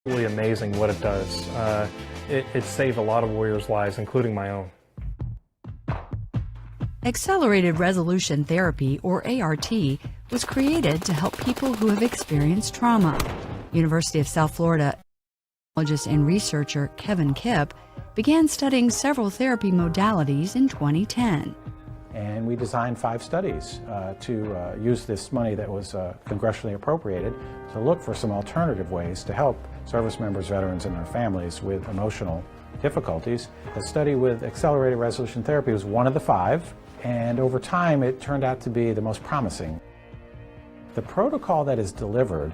Really amazing what it does. It saved a lot of warriors' lives, including my own. Accelerated Resolution Therapy, or ART, was created to help people who have experienced trauma. University of South Florida psychologist and researcher Kevin Kipp began studying several therapy modalities in 2010. And we designed 5 studies to use this money that was congressionally appropriated to look for some alternative ways to help service members, veterans, and their families with emotional difficulties. The study with accelerated resolution therapy was one of the 5, and over time it turned out to be the most promising. The protocol that is delivered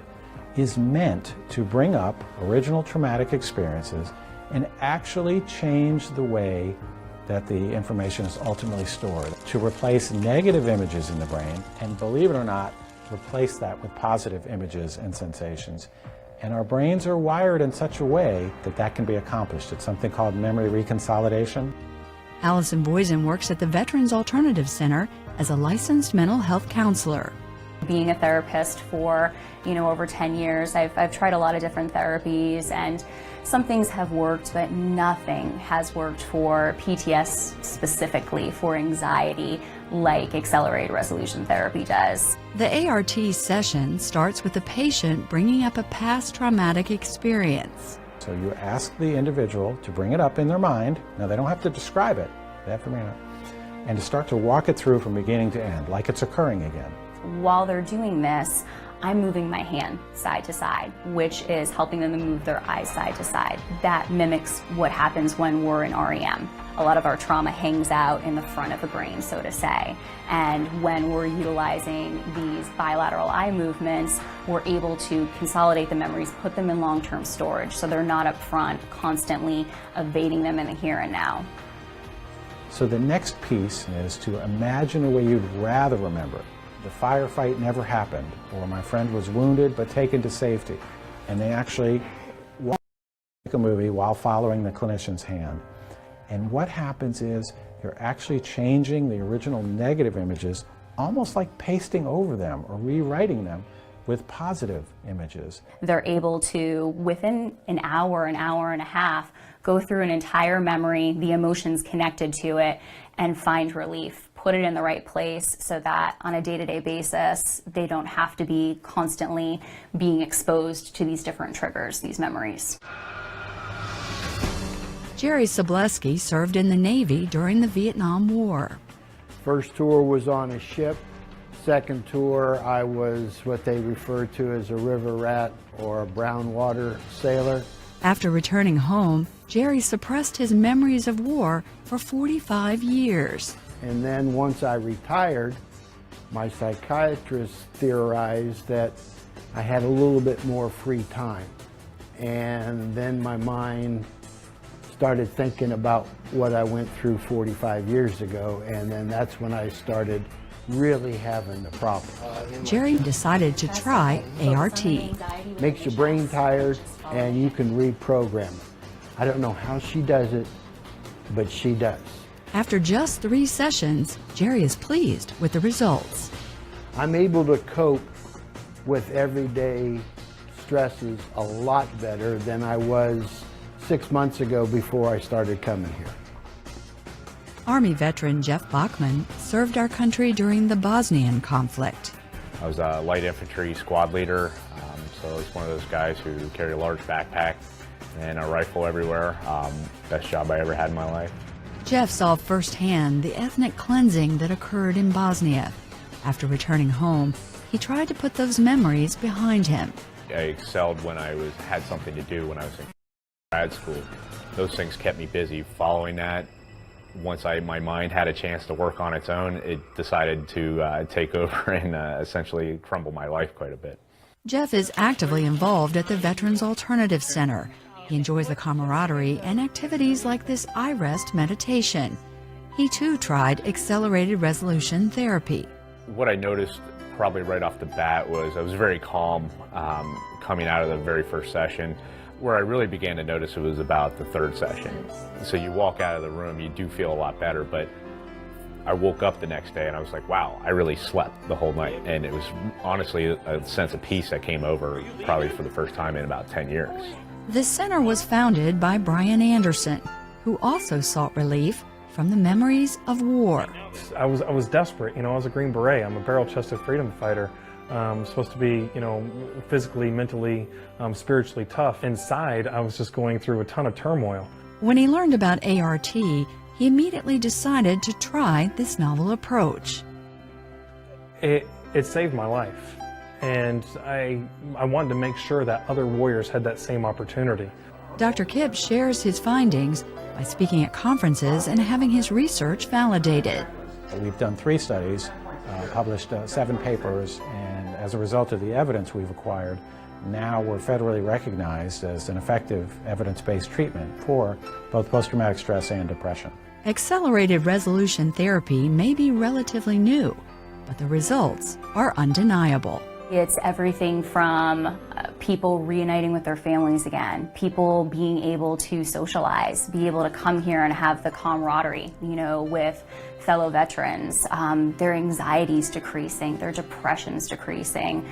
is meant to bring up original traumatic experiences and actually change the way that the information is ultimately stored, to replace negative images in the brain, and believe it or not, replace that with positive images and sensations. And our brains are wired in such a way that that can be accomplished. It's something called memory reconsolidation. Allison Boysen works at the Veterans Alternative Center as a licensed mental health counselor. Being a therapist for, over 10 years, I've tried a lot of different therapies, and some things have worked, but nothing has worked for PTSD specifically, for anxiety, like accelerated resolution therapy does. The ART session starts with the patient bringing up a past traumatic experience. So you ask the individual to bring it up in their mind. Now, they don't have to describe it, they have to bring it up, and to start to walk it through from beginning to end, like it's occurring again. While they're doing this, I'm moving my hand side to side, which is helping them to move their eyes side to side. That mimics what happens when we're in REM. A lot of our trauma hangs out in the front of the brain, so to say. And when we're utilizing these bilateral eye movements, we're able to consolidate the memories, put them in long-term storage, so they're not up front, constantly evading them in the here and now. So the next piece is to imagine a way you'd rather remember it. The firefight never happened, or my friend was wounded but taken to safety, and they actually watch a movie while following the clinician's hand. And what happens is you're actually changing the original negative images, almost like pasting over them or rewriting them with positive images. They're able to, within an hour and a half, go through an entire memory, the emotions connected to it, and find relief. Put it in the right place so that on a day-to-day basis, they don't have to be constantly being exposed to these different triggers, these memories. Jerry Sableski served in the Navy during the Vietnam War. First tour was on a ship. Second tour, I was what they refer to as a river rat or a brown water sailor. After returning home, Jerry suppressed his memories of war for 45 years. And then once I retired, my psychiatrist theorized that I had a little bit more free time. And then my mind started thinking about what I went through 45 years ago, and then that's when I started really having the problem. Jerry decided to try ART. Makes your brain tired, and you can reprogram it. I don't know how she does it, but she does. After just 3 sessions, Jerry is pleased with the results. I'm able to cope with everyday stresses a lot better than I was 6 months ago before I started coming here. Army veteran Jeff Baugmann served our country during the Bosnian conflict. I was a light infantry squad leader, so I was one of those guys who carried a large backpack and a rifle everywhere. Best job I ever had in my life. Jeff saw firsthand the ethnic cleansing that occurred in Bosnia. After returning home, he tried to put those memories behind him. I excelled when I had something to do when I was in grad school. Those things kept me busy. Following that, once my mind had a chance to work on its own, it decided to take over and essentially crumble my life quite a bit. Jeff is actively involved at the Veterans Alternative Center. He enjoys the camaraderie and activities like this iRest meditation. He too tried accelerated resolution therapy. What I noticed probably right off the bat was I was very calm coming out of the very first session. Where I really began to notice it was about the 3rd session. So you walk out of the room, you do feel a lot better, but I woke up the next day and I was like, wow, I really slept the whole night. And it was honestly a sense of peace that came over probably for the first time in about 10 years. The center was founded by Brian Anderson, who also sought relief from the memories of war. I was desperate. I was a Green Beret. I'm a barrel-chested freedom fighter. Supposed to be, physically, mentally, spiritually tough. Inside, I was just going through a ton of turmoil. When he learned about ART, he immediately decided to try this novel approach. It saved my life, and I wanted to make sure that other warriors had that same opportunity. Dr. Kipp shares his findings by speaking at conferences and having his research validated. We've done 3 studies, published 7 papers, and as a result of the evidence we've acquired, now we're federally recognized as an effective evidence-based treatment for both post-traumatic stress and depression. Accelerated resolution therapy may be relatively new, but the results are undeniable. It's everything from people reuniting with their families again, people being able to socialize, be able to come here and have the camaraderie, with fellow veterans, their anxieties decreasing, their depressions decreasing.